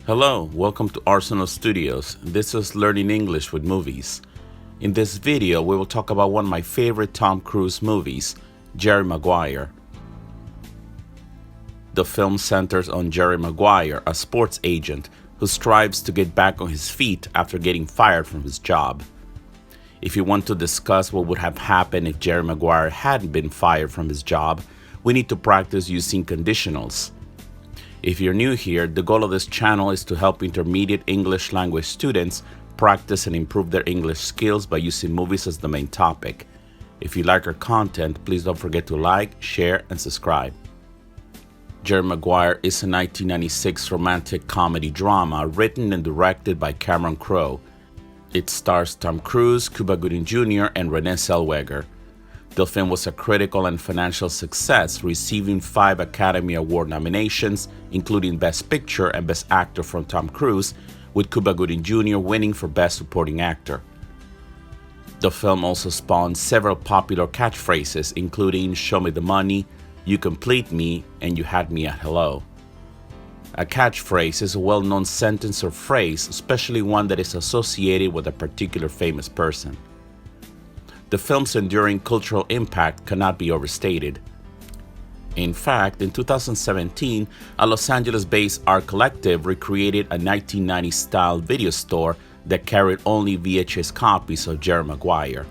Hello, welcome to Arsenal Studios. This is Learning English with Movies. In this video, we will talk about one of my favorite Tom Cruise movies, Jerry Maguire. The film centers on Jerry Maguire, a sports agent who strives to get back on his feet after getting fired from his job. If you want to discuss what would have happened if Jerry Maguire hadn't been fired from his job, we need to practice using conditionals. If you're new here, the goal of this channel is to help intermediate English language students practice and improve their English skills by using movies as the main topic. If you like our content, please don't forget to like, share, and subscribe. Jerry Maguire is a 1996 romantic comedy drama written and directed by Crowe. It stars Tom Cruise, Cuba Gooding Jr., and Renee Zellweger. The film was a critical and financial success, receiving 5 Academy Award nominations, including Best Picture and Best Actor from Tom Cruise, with Cuba Gooding Jr. winning for Best Supporting Actor. The film also spawned several popular catchphrases, including "Show me the money," "You complete me," and "You had me at hello." A catchphrase is a well-known sentence or phrase, especially one that is associated with a particular famous person. The film's enduring cultural impact cannot be overstated. In fact, in 2017, a Los Angeles-based art collective recreated a 1990s-style video store that carried only VHS copies of Jerry Maguire.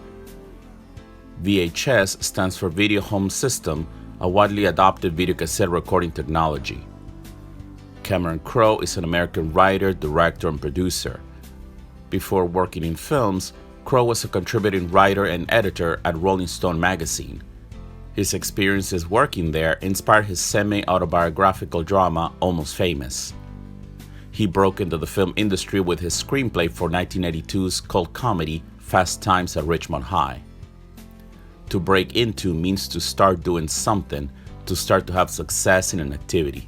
VHS stands for Video Home System, a widely adopted videocassette recording technology. Crowe is an American writer, director, and producer. Before working in films, Crowe was a contributing writer and editor at Rolling Stone magazine. His experiences working there inspired his semi-autobiographical drama, Almost Famous. He broke into the film industry with his screenplay for 1982's cult comedy, Fast Times at Ridgemont High. To break into means to start doing something, to start to have success in an activity.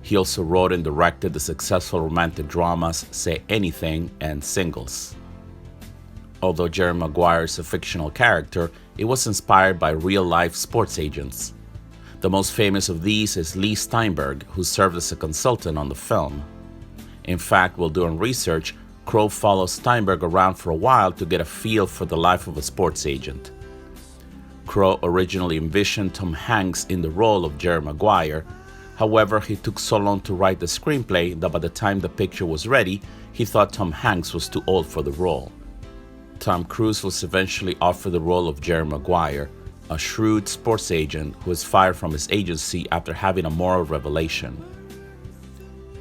He also wrote and directed the successful romantic dramas Say Anything and Singles. Although Jerry Maguire is a fictional character, it was inspired by real-life sports agents. The most famous of these is Lee Steinberg, who served as a consultant on the film. In fact, while doing research, Crowe followed Steinberg around for a while to get a feel for the life of a sports agent. Crowe originally envisioned Tom Hanks in the role of Jerry Maguire. However, he took so long to write the screenplay that by the time the picture was ready, he thought Tom Hanks was too old for the role. Tom Cruise was eventually offered the role of Jerry Maguire, a shrewd sports agent who is fired from his agency after having a moral revelation.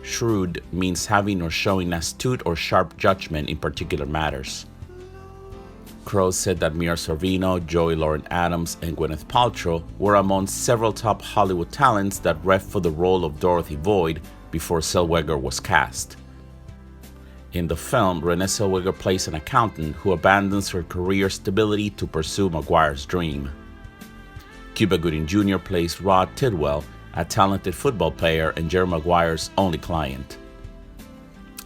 Shrewd means having or showing astute or sharp judgment in particular matters. Crowe said that Mira Sorvino, Joey Lauren Adams, and Gwyneth Paltrow were among several top Hollywood talents that reffed for the role of Dorothy Void before Zellweger was cast. In the film, Renee Zellweger plays an accountant who abandons her career stability to pursue Maguire's dream. Cuba Gooding Jr. plays Rod Tidwell, a talented football player and Jerry Maguire's only client.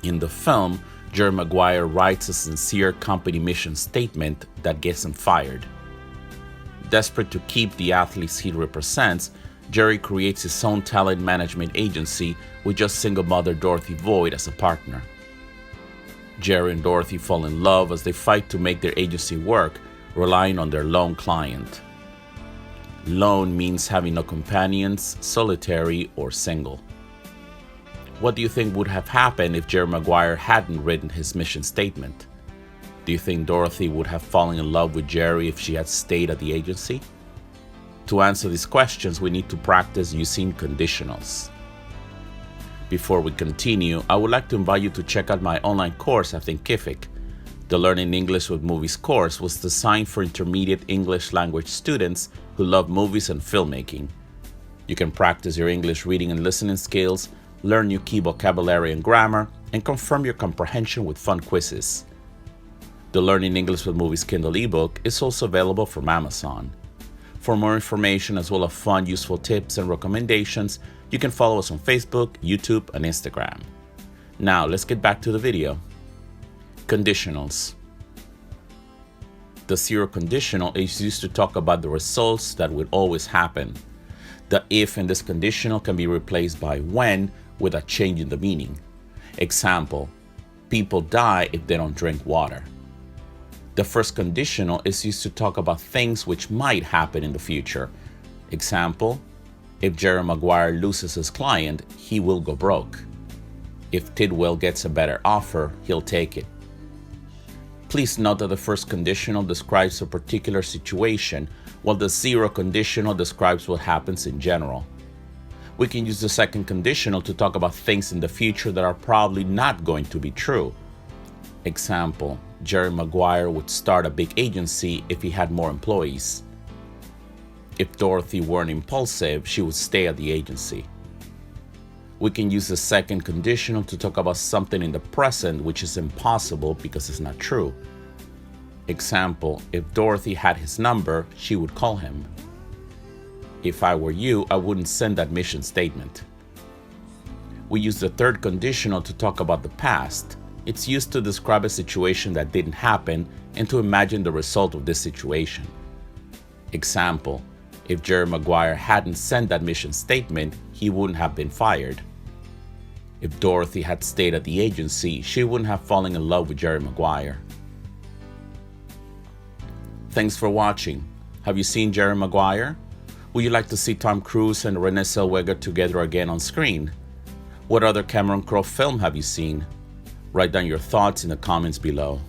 In the film, Jerry Maguire writes a sincere company mission statement that gets him fired. Desperate to keep the athletes he represents, Jerry creates his own talent management agency with just single mother Dorothy Void as a partner. Jerry and Dorothy fall in love as they fight to make their agency work, relying on their lone client. Lone means having no companions, solitary, or single. What do you think would have happened if Jerry Maguire hadn't written his mission statement? Do you think Dorothy would have fallen in love with Jerry if she had stayed at the agency? To answer these questions, we need to practice using conditionals. Before we continue, I would like to invite you to check out my online course at THINKIFIC. The Learning English with Movies course was designed for intermediate English language students who love movies and filmmaking. You can practice your English reading and listening skills, learn new key vocabulary and grammar, and confirm your comprehension with fun quizzes. The Learning English with Movies Kindle ebook is also available from Amazon. For more information as well as fun, useful tips and recommendations, you can follow us on Facebook, YouTube, and Instagram. Now, let's get back to the video. Conditionals. The zero conditional is used to talk about the results that will always happen. The if in this conditional can be replaced by when with a change in the meaning. Example, people die if they don't drink water. The first conditional is used to talk about things which might happen in the future. Example, if Jerry Maguire loses his client, he will go broke. If Tidwell gets a better offer, he'll take it. Please note that the first conditional describes a particular situation, while the zero conditional describes what happens in general. We can use the second conditional to talk about things in the future that are probably not going to be true. Example, Jerry Maguire would start a big agency if he had more employees. If Dorothy weren't impulsive, she would stay at the agency. We can use the second conditional to talk about something in the present which is impossible because it's not true. Example, if Dorothy had his number, she would call him. If I were you, I wouldn't send that mission statement. We use the third conditional to talk about the past. It's used to describe a situation that didn't happen and to imagine the result of this situation. Example, if Jerry Maguire hadn't sent that mission statement, he wouldn't have been fired. If Dorothy had stayed at the agency, she wouldn't have fallen in love with Jerry Maguire. Thanks for watching. Have you seen Jerry Maguire? Would you like to see Tom Cruise and Renee Zellweger together again on screen? What other Cameron Crowe film have you seen? Write down your thoughts in the comments below.